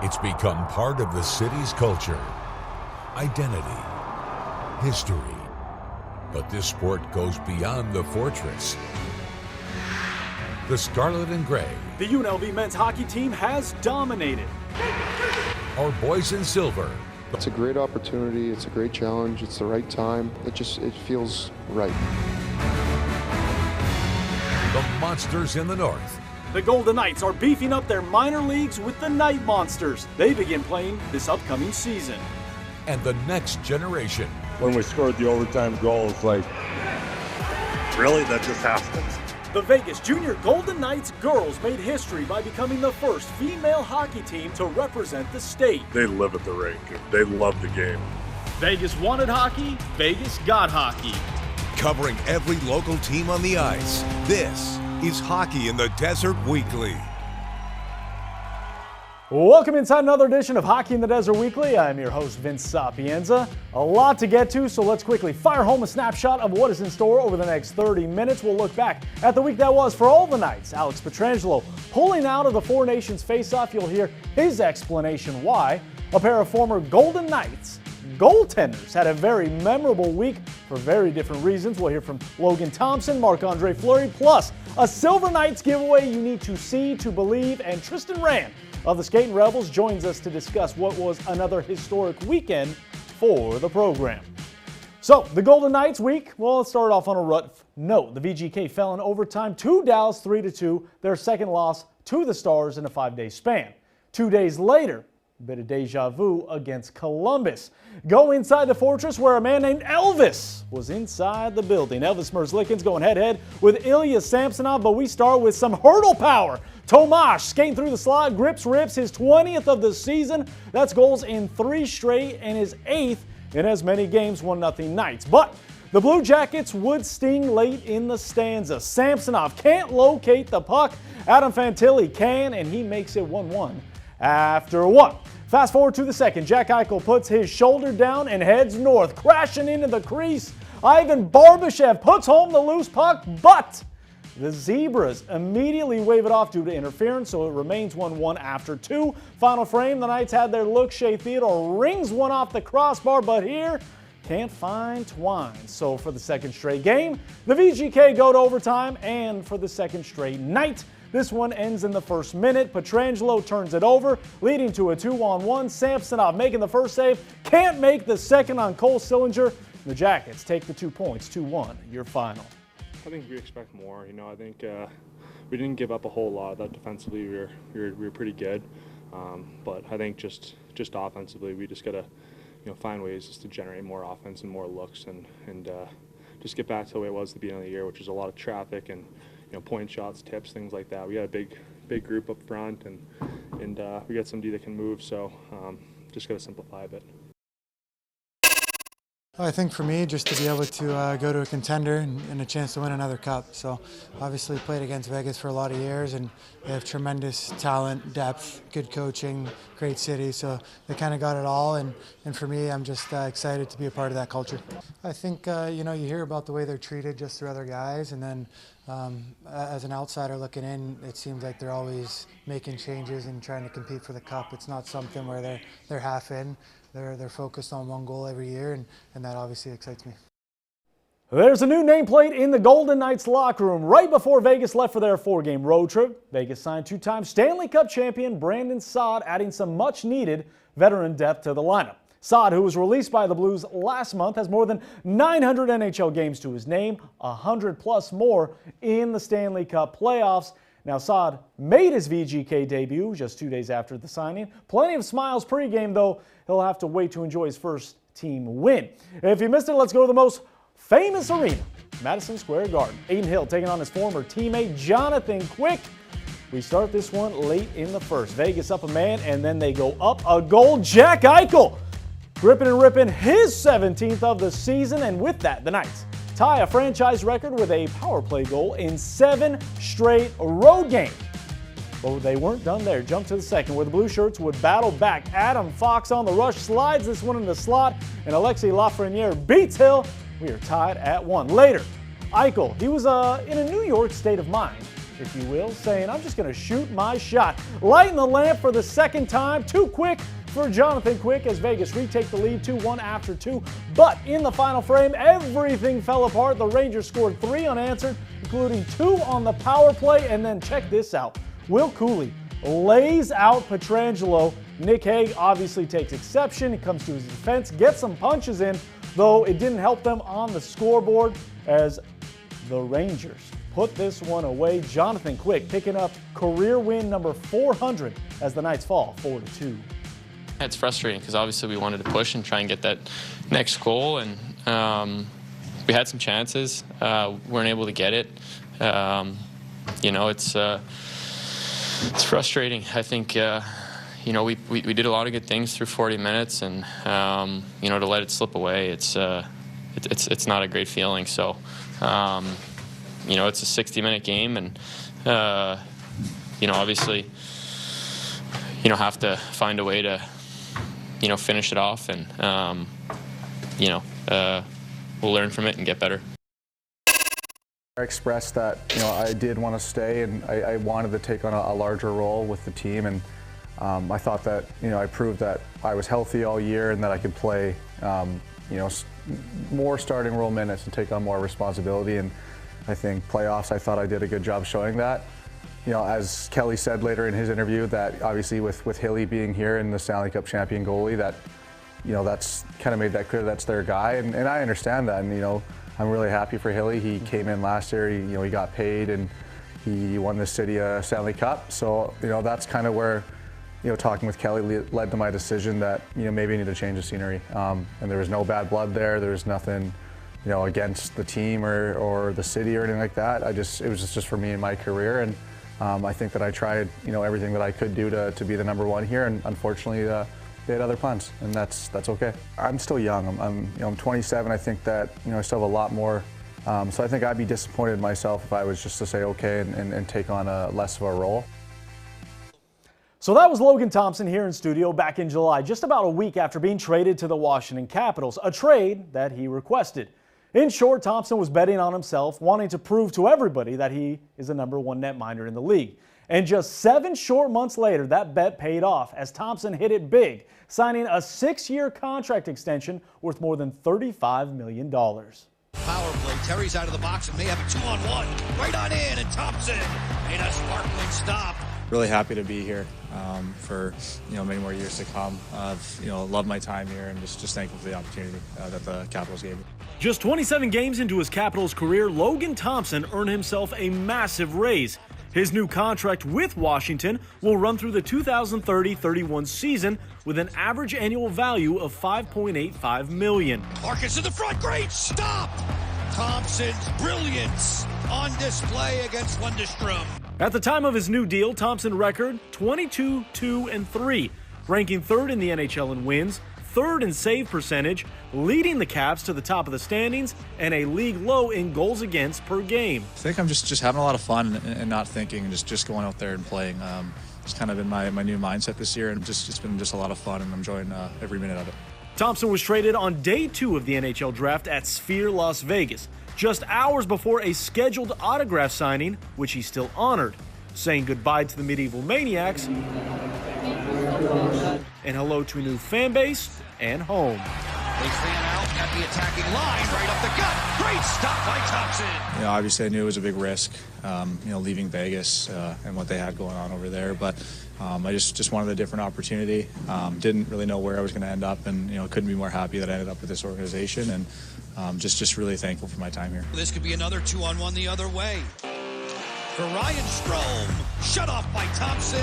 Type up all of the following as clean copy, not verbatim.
It's become part of the city's culture, identity, history. But this sport goes beyond the fortress. The Scarlet and Gray. The UNLV men's hockey team has dominated. Our boys in silver. It's a great opportunity, it's a great challenge, it's the right time. It feels right. The Monsters in the north. The Golden Knights are beefing up their minor leagues with the Night Monsters. They begin playing this upcoming season. And the next generation. When we scored the overtime goal, it's like, really? That just happened? The Vegas Junior Golden Knights girls made history by becoming the first female hockey team to represent the state. They live at the rink. They love the game. Vegas wanted hockey, Vegas got hockey. Covering every local team on the ice, this is Hockey in the Desert Weekly. Welcome inside another edition of Hockey in the Desert Weekly. I'm your host, Vince Sapienza. A lot to get to, so let's quickly fire home a snapshot of what is in store over the next 30 minutes. We'll look back at the week that was for all the Knights. Alex Pietrangelo pulling out of the Four Nations face-off. You'll hear his explanation why. A pair of former Golden Knights goaltenders had a very memorable week for very different reasons. We'll hear from Logan Thompson, Marc-Andre Fleury, plus a Silver Knights giveaway you need to see to believe, and Tristan Rand of the Skating Rebels joins us to discuss what was another historic weekend for the program. So, the Golden Knights week, well, let's start off on a rough note. The VGK fell in overtime to Dallas 3-2, their second loss to the Stars in a 5-day span. 2 days later, a bit of deja vu against Columbus. Go inside the Fortress where a man named Elvis was inside the building. Elvis Merzlikins going head-to-head with Ilya Samsonov, but we start with some hurdle power. Tomas skating through the slot, rips his 20th of the season. That's goals in 3 straight and his 8th in as many games, 1-0 Knights. But the Blue Jackets would sting late in the stanza. Samsonov can't locate the puck. Adam Fantilli can, and he makes it 1-1 after 1. Fast forward to the second. Jack Eichel puts his shoulder down and heads north, crashing into the crease. Ivan Barbashev puts home the loose puck, but the Zebras immediately wave it off due to interference, so it remains 1-1 after 2. Final frame, the Knights had their look. Shea Theodore rings one off the crossbar, but here can't find Twine. So for the second straight game, the VGK go to overtime, and for the second straight night, this one ends in the first minute. Pietrangelo turns it over, leading to a 2-on-1. Samsonov making the first save, can't make the second on Cole Sillinger. The Jackets take the 2 points, 2-1, your final. I think we expect more. I think we didn't give up a whole lot. That defensively we were pretty good, but I think just offensively we just gotta find ways just to generate more offense and more looks and just get back to the way it was at the beginning of the year, which is a lot of traffic and point shots, tips, things like that. We got a big group up front and we got somebody that can move. So just gotta simplify a bit. I think for me, just to be able to go to a contender and a chance to win another cup. So obviously played against Vegas for a lot of years, and they have tremendous talent, depth, good coaching, great city. So they kind of got it all, and for me, I'm just excited to be a part of that culture. I think, you hear about the way they're treated just through other guys, and then as an outsider looking in, it seems like they're always making changes and trying to compete for the cup. It's not something where they're half in. They're focused on one goal every year, and that obviously excites me. There's a new nameplate in the Golden Knights locker room. Right before Vegas left for their 4-game road trip, Vegas signed 2-time Stanley Cup champion Brandon Saad, adding some much-needed veteran depth to the lineup. Saad, who was released by the Blues last month, has more than 900 NHL games to his name, 100+ more in the Stanley Cup playoffs. Now, Saad made his VGK debut just 2 days after the signing. Plenty of smiles pregame, though he'll have to wait to enjoy his first team win. If you missed it, let's go to the most famous arena, Madison Square Garden. Aiden Hill taking on his former teammate Jonathan Quick. We start this one late in the first. Vegas up a man, and then they go up a goal. Jack Eichel gripping and ripping his 17th of the season, and with that, the Knights tie a franchise record with a power play goal in 7 straight road games. But they weren't done there. Jump to the second, where the Blue Shirts would battle back. Adam Fox on the rush, slides this one in the slot, and Alexis Lafreniere beats Hill. We are tied at 1. Later, Eichel, he was in a New York state of mind if you will, saying, I'm just going to shoot my shot. Lighting the lamp for the second time. Too quick for Jonathan Quick as Vegas retake the lead 2-1 after 2. But in the final frame, everything fell apart. The Rangers scored 3 unanswered, including 2 on the power play. And then check this out. Will Cooley lays out Pietrangelo. Nick Hague obviously takes exception. He comes to his defense, gets some punches in, though it didn't help them on the scoreboard as the Rangers put this one away. Jonathan Quick picking up career win number 400 as the Knights fall 4-2. It's frustrating because obviously we wanted to push and try and get that next goal, and we had some chances, weren't able to get it. You know, it's frustrating. I think you know, we did a lot of good things through 40 minutes, and you know, to let it slip away, it's not a great feeling. So you know, it's a 60-minute game, and you know, obviously, you know, have to find a way to, you know, finish it off, and you know, we'll learn from it and get better. I expressed that, you know, I did want to stay, and I wanted to take on a larger role with the team, and I thought that, you know, I proved that I was healthy all year and that I could play, you know, more starting role minutes and take on more responsibility. And I think playoffs, I thought I did a good job showing that. You know, as Kelly said later in his interview, that obviously with Hilly being here and the Stanley Cup champion goalie, that, you know, that's kind of made that clear that's their guy, and I understand that, and you know, I'm really happy for Hilly. He came in last year, you know, he got paid, and he won the city a Stanley Cup. So, you know, that's kind of where, you know, talking with Kelly led to my decision that, you know, maybe I need to change the scenery. And there was no bad blood there. There was nothing, you know, against the team or the city or anything like that. It was just for me and my career, and I think that I tried, you know, everything that I could do to be the #1 here, and unfortunately they had other plans, and that's okay. I'm still young. I'm 27. I think that, you know, I still have a lot more. So I think I'd be disappointed in myself if I was just to say okay and take on a less of a role. So that was Logan Thompson here in studio back in July, just about a week after being traded to the Washington Capitals, a trade that he requested. In short, Thompson was betting on himself, wanting to prove to everybody that he is the #1 netminder in the league. And just 7 short months later, that bet paid off as Thompson hit it big, signing a 6-year contract extension worth more than $35 million. Power play, Terry's out of the box and may have a 2-on-1. Right on in, and Thompson made a sparkling stop. Really happy to be here for, you know, many more years to come. I've, you know, loved my time here, and just thankful for the opportunity that the Capitals gave me. Just 27 games into his Capitals career, Logan Thompson earned himself a massive raise. His new contract with Washington will run through the 2030-31 season with an average annual value of $5.85 million. Marcus in the front, great stop! Thompson's brilliance on display against Lundestrom. At the time of his new deal, Thompson record 22-2-3, ranking 3rd in the NHL in wins, 3rd in save percentage, leading the Caps to the top of the standings, and a league low in goals against per game. I think I'm just having a lot of fun and not thinking, and just going out there and playing. It's kind of been my new mindset this year, and it's been just a lot of fun, and I'm enjoying every minute of it. Thompson was traded on day 2 of the NHL draft at Sphere Las Vegas, just hours before a scheduled autograph signing, which he still honored, saying goodbye to the Medieval Maniacs and hello to a new fan base and home. They fan out at the attacking line, right up the gut. Great stop by Thompson. You know, obviously I knew it was a big risk, you know, leaving Vegas and what they had going on over there, but I just wanted a different opportunity. Didn't really know where I was going to end up, and, you know, couldn't be more happy that I ended up with this organization, and just really thankful for my time here. This could be another 2-on-1 the other way. For Ryan Strome, shut off by Thompson.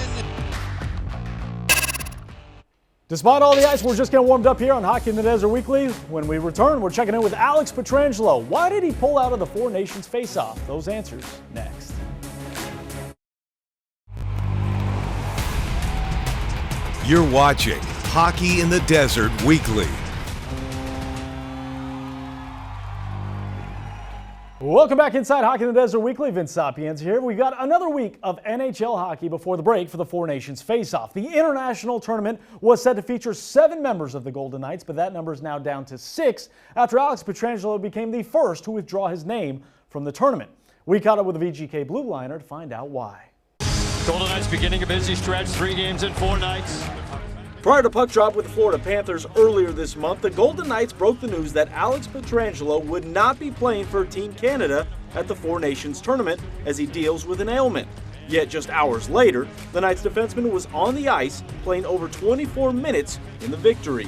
Despite all the ice, we're just getting warmed up here on Hockey in the Desert Weekly. When we return, we're checking in with Alex Pietrangelo. Why did he pull out of the Four Nations face-off? Those answers next. You're watching Hockey in the Desert Weekly. Welcome back inside Hockey in the Desert Weekly. Vince Sapienza here. We've got another week of NHL hockey before the break for the Four Nations face-off. The international tournament was set to feature 7 members of the Golden Knights, but that number is now down to 6 after Alex Pietrangelo became the first to withdraw his name from the tournament. We caught up with the VGK Blue Liner to find out why. Golden Knights beginning a busy stretch, 3 games in 4 nights. Prior to puck drop with the Florida Panthers earlier this month, the Golden Knights broke the news that Alex Pietrangelo would not be playing for Team Canada at the Four Nations tournament as he deals with an ailment. Yet just hours later, the Knights defenseman was on the ice playing over 24 minutes in the victory.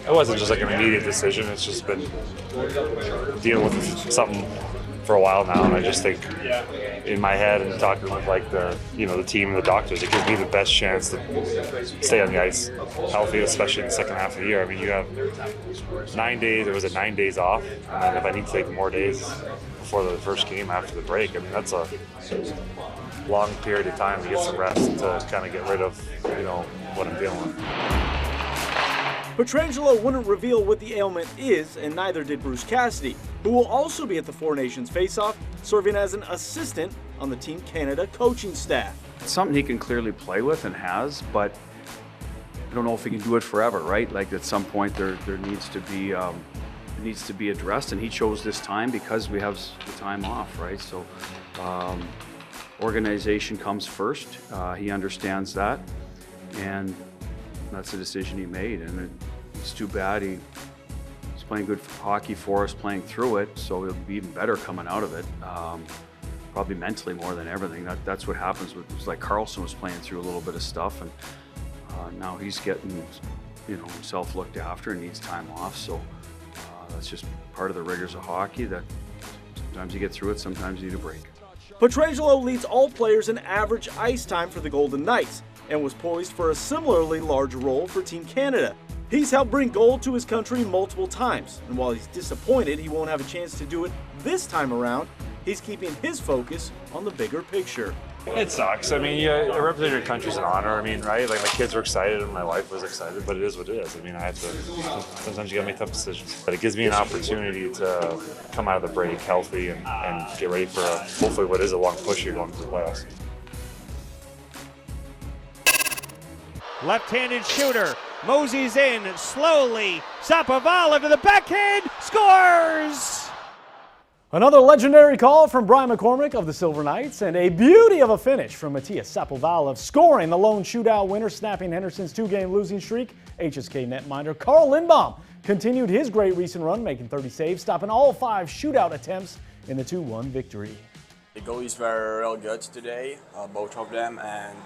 It wasn't just like an immediate decision. It's just been dealing with something for a while now, and I just think in my head and talking with like the team and the doctors, it gives me the best chance to stay on the ice healthy, especially in the second half of the year. I mean, you have 9 days. There was 9 days off, and then if I need to take more days before the first game after the break, I mean that's a long period of time to get some rest to kind of get rid of what I'm dealing with. Pietrangelo wouldn't reveal what the ailment is, and neither did Bruce Cassidy, who will also be at the Four Nations face-off, serving as an assistant on the Team Canada coaching staff. It's something he can clearly play with and has, but I don't know if he can do it forever, right? Like at some point there needs to be it needs to be addressed, and he chose this time because we have the time off, right? So organization comes first. He understands that, and that's the decision he made, and it's too bad. He's playing good hockey for us, playing through it, so he'll be even better coming out of it. Probably mentally more than everything. That's what happens with, it's like Carlson was playing through a little bit of stuff, and now he's getting himself looked after and needs time off. So that's just part of the rigors of hockey, that sometimes you get through it, sometimes you need a break. Pietrangelo leads all players in average ice time for the Golden Knights and was poised for a similarly large role for Team Canada. He's helped bring gold to his country multiple times, and while he's disappointed he won't have a chance to do it this time around, he's keeping his focus on the bigger picture. It sucks. I mean, representing your country's an honor. I mean, right? Like my kids were excited and my wife was excited, but it is what it is. I mean, I have to. Sometimes you gotta make tough decisions. But it gives me an opportunity to come out of the break healthy and get ready for hopefully what is a long push here going to the playoffs. Left-handed shooter, moseys in slowly. Sapovalov to the backhand, scores! Another legendary call from Brian McCormick of the Silver Knights, and a beauty of a finish from Matthias Sapovalov, scoring the lone shootout winner, snapping Henderson's 2-game losing streak. HSK netminder Carl Lindbaum continued his great recent run, making 30 saves, stopping all 5 shootout attempts in the 2-1 victory. The goalies were real good today, both of them, and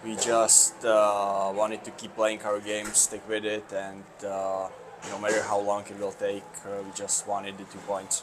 we just wanted to keep playing our game, stick with it, and no matter how long it will take, we just wanted the 2 points.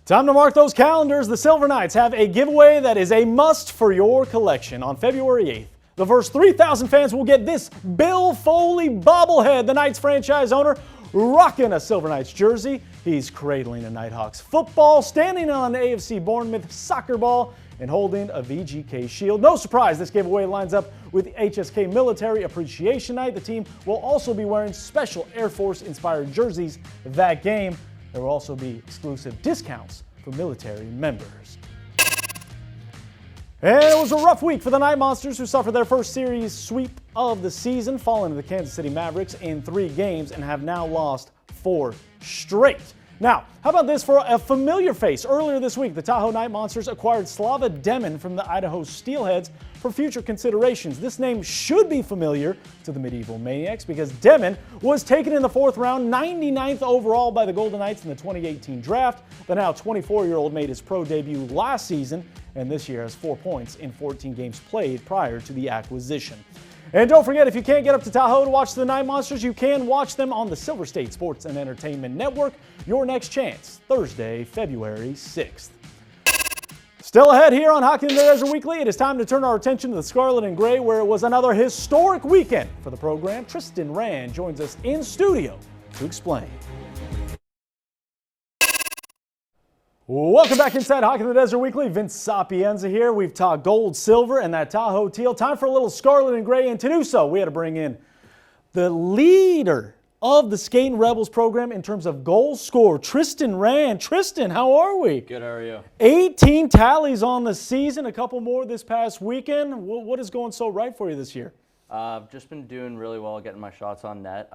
Time to mark those calendars. The Silver Knights have a giveaway that is a must for your collection. On February 8th, the first 3,000 fans will get this Bill Foley bobblehead, the Knights franchise owner, rocking a Silver Knights jersey. He's cradling a Nighthawks football, standing on an AFC Bournemouth soccer ball, and holding a VGK shield. No surprise, this giveaway lines up with HSK Military Appreciation Night. The team will also be wearing special Air Force-inspired jerseys that game. There will also be exclusive discounts for military members. And it was a rough week for the Night Monsters, who suffered their first series sweep of the season, falling to the Kansas City Mavericks in 3 games and have now lost 4 straight. Now, how about this for a familiar face? Earlier this week, the Tahoe Night Monsters acquired Slava Demin from the Idaho Steelheads for future considerations. This name should be familiar to the Medieval Maniacs because Demin was taken in the 4th round, 99th overall by the Golden Knights in the 2018 draft. The now 24-year-old made his pro debut last season, and this year has 4 points in 14 games played prior to the acquisition. And don't forget, if you can't get up to Tahoe to watch the Night Monsters, you can watch them on the Silver State Sports and Entertainment Network. Your next chance, Thursday, February 6th. Still ahead here on Hockey in the Desert Weekly, it is time to turn our attention to the Scarlet and Gray, where it was another historic weekend for the program. Tristan Rand joins us in studio to explain. Welcome back inside Hockey in the Desert Weekly. Vince Sapienza here. We've talked gold, silver, and that Tahoe teal. Time for a little Scarlet and Gray, and to do so, we had to bring in the leader of the Skating Rebels program in terms of goals scored, Tristan Rand. Tristan, how are we? Good, how are you? 18 tallies on the season, a couple more this past weekend. What is going so right for you this year? I've just been doing really well getting my shots on net.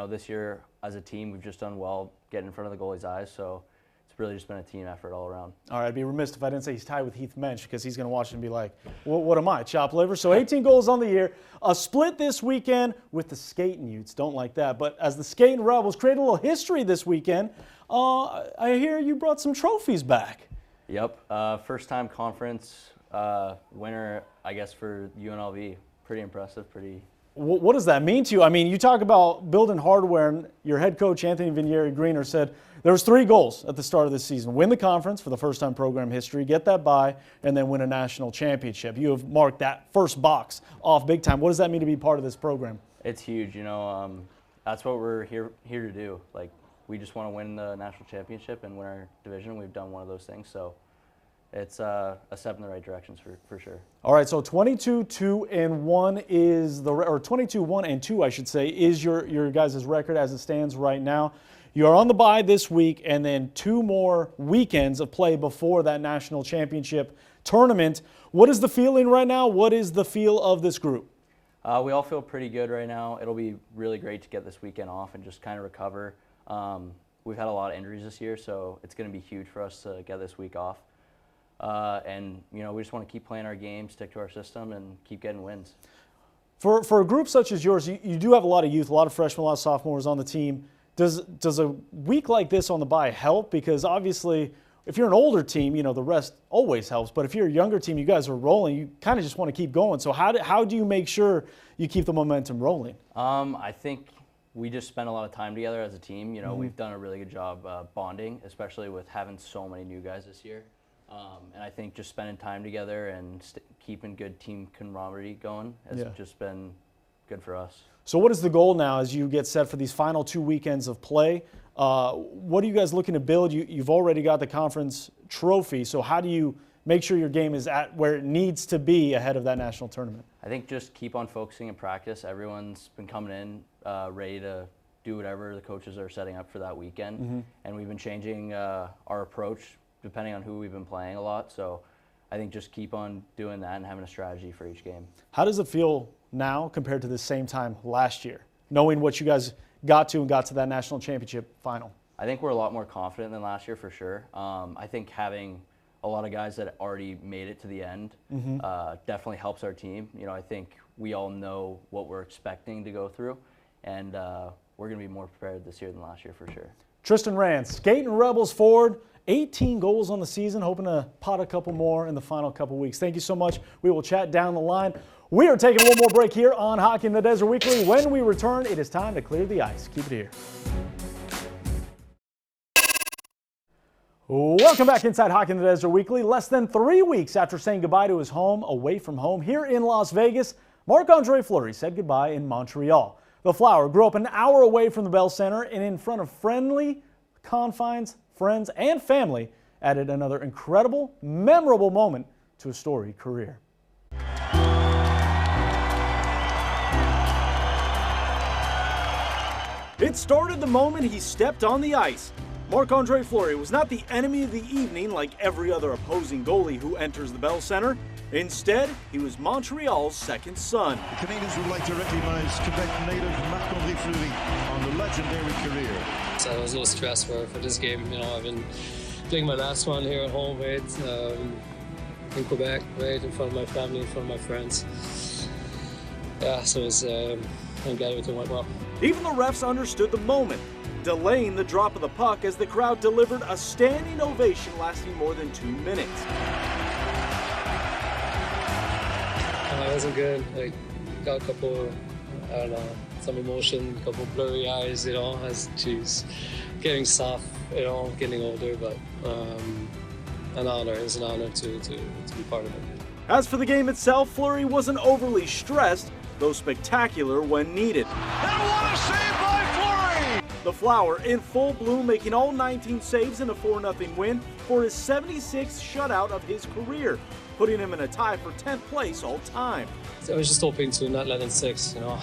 This year as a team, we've just done well getting in front of the goalie's eyes, so it's really just been a team effort all around. All right, I'd be remiss if I didn't say he's tied with Heath Mensch, because he's going to watch it and be like, what am I, chopped liver? So 18 goals on the year. A split this weekend with the Skating Utes. Don't like that. But as the Skating Rebels create a little history this weekend, I hear you brought some trophies back. Yep, first-time conference winner, I guess, for UNLV. Pretty impressive, pretty... What does that mean to you? I mean, you talk about building hardware, and your head coach, Anthony Vinieri-Greener, said there was 3 goals at the start of this season. Win the conference for the first time in program history, get that bye, and then win a national championship. You have marked that first box off big time. What does that mean to be part of this program? It's huge, you know. That's what we're here to do. Like, we just want to win the national championship and win our division. We've done one of those things, so it's a step in the right direction for sure. All right, so 22-2-1 is the, or 22-1-2, I should say, is your guys' record as it stands right now. You are on the bye this week, and then 2 more weekends of play before that national championship tournament. What is the feeling right now? What is the feel of this group? We all feel pretty good right now. It'll be really great to get this weekend off and just kind of recover. We've had a lot of injuries this year, so it's going to be huge for us to get this week off. And, you know, we just want to keep playing our game, stick to our system, and keep getting wins. For a group such as yours, you do have a lot of youth, a lot of freshmen, a lot of sophomores on the team. Does a week like this on the bye help? Because obviously, if you're an older team, you know, the rest always helps. But if you're a younger team, you guys are rolling, you kind of just want to keep going. So how do you make sure you keep the momentum rolling? I think we just spend a lot of time together as a team. You know, we've done a really good job bonding, especially with having so many new guys this year. And I think just spending time together and keeping good team camaraderie going has just been good for us. So what is the goal now as you get set for these final 2 weekends of play? What are you guys looking to build? You've already got the conference trophy, so how do you make sure your game is at where it needs to be ahead of that national tournament? I think just keep on focusing in practice. Everyone's been coming in ready to do whatever the coaches are setting up for that weekend. And we've been changing our approach depending on who we've been playing a lot. So I think just keep on doing that and having a strategy for each game. How does it feel now compared to the same time last year, knowing what you guys got to that national championship final? I think we're a lot more confident than last year for sure. I think having a lot of guys that already made it to the end definitely helps our team. You know, I think we all know what we're expecting to go through, and we're going to be more prepared this year than last year for sure. Tristan Rand, Skating Rebels forward, 18 goals on the season, hoping to pot a couple more in the final couple weeks. Thank you so much. We will chat down the line. We are taking one more break here on Hockey in the Desert Weekly. When we return, it is time to clear the ice. Keep it here. Welcome back inside Hockey in the Desert Weekly. Less than 3 weeks after saying goodbye to his home, away from home, here in Las Vegas, Marc-Andre Fleury said goodbye in Montreal. The Flower grew up an hour away from the Bell Center and in front of friendly confines, friends, and family, added another incredible, memorable moment to his storied career. It started the moment he stepped on the ice. Marc-Andre Fleury was not the enemy of the evening like every other opposing goalie who enters the Bell Center. Instead, he was Montreal's second son. The Canadians would like to recognize Quebec native Marc-Andre Fleury on the legendary career. So there was no stress for this game. You know, I've been playing my last one here at home, right, in Quebec, right, in front of my family, in front of my friends. Yeah, so it was, I'm glad everything went well. Even the refs understood the moment, delaying the drop of the puck as the crowd delivered a standing ovation lasting more than 2 minutes. It wasn't good. Like, got a couple, I don't know, some emotion, a couple blurry eyes, you know, as she's getting soft, you know, getting older, but an honor. It was an honor to be part of it. As for the game itself, Fleury wasn't overly stressed, though spectacular when needed. And what a save by Fleury! The Flower in full bloom, making all 19 saves in a 4-0 win for his 76th shutout of his career, putting him in a tie for 10th place all time. So I was just hoping to not let in 6, you know.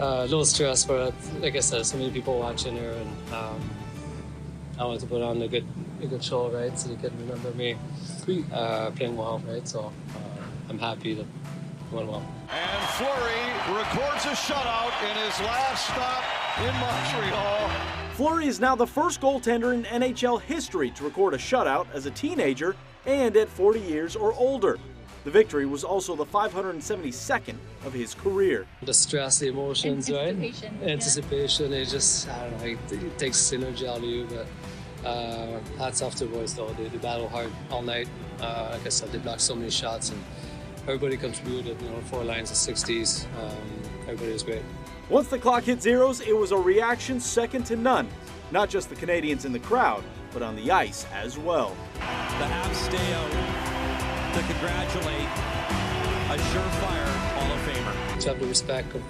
A little stress, but like I said, so many people watching her, and I wanted to put on a good show, right, so they could remember me playing well, right. So I'm happy that it went well. And Fleury records a shutout in his last stop in Montreal. Fleury is now the first goaltender in NHL history to record a shutout as a teenager and at 40 years or older. The victory was also the 572nd of his career. The stress, the emotions, Anticipation, right? Anticipation, it just, I don't know, it takes synergy out of you, but hats off to the boys though. They battled hard all night. Like I said, they blocked so many shots and everybody contributed, 4 lines of 60s. Everybody was great. Once the clock hit zeros, it was a reaction second to none. Not just the Canadians in the crowd, but on the ice as well. The half stay out to congratulate a surefire Hall of Famer. To have the respect of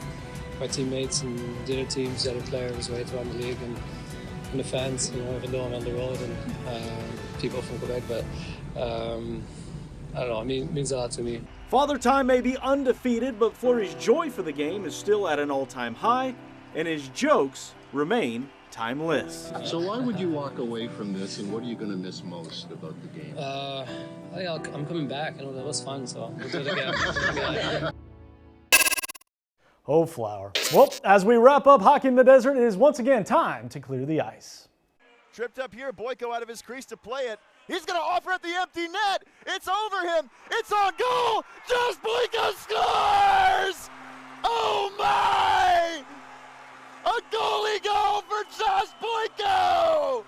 my teammates and the other teams, the other players right around the league and the fans, even though I'm on the road and people from Quebec, but I don't know, it means a lot to me. Father Time may be undefeated, but Fleury's joy for the game is still at an all-time high, and his jokes remain timeless. So why would you walk away from this, and what are you going to miss most about the game? I'm coming back. That was fun, so we'll do it again. Oh, Flower. Well, as we wrap up Hockey in the Desert, it is once again time to clear the ice. Tripped up here, Boyko out of his crease to play it. He's going to offer at the empty net. It's over him. It's on goal. Josh Boyko scores! Oh, my! A goalie goal for Josh Boyko!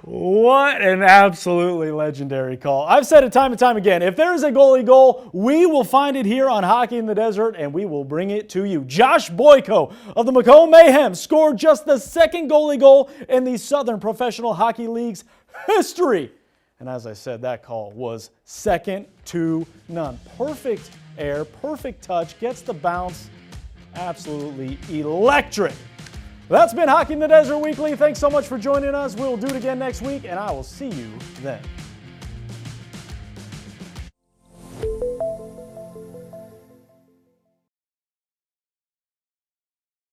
What an absolutely legendary call. I've said it time and time again. If there is a goalie goal, we will find it here on Hockey in the Desert, and we will bring it to you. Josh Boyko of the Macomb Mayhem scored just the second goalie goal in the Southern Professional Hockey League's history. And as I said, that call was second to none. Perfect air, perfect touch, gets the bounce. Absolutely electric. That's been Hockey in the Desert Weekly. Thanks so much for joining us. We'll do it again next week, and I will see you then.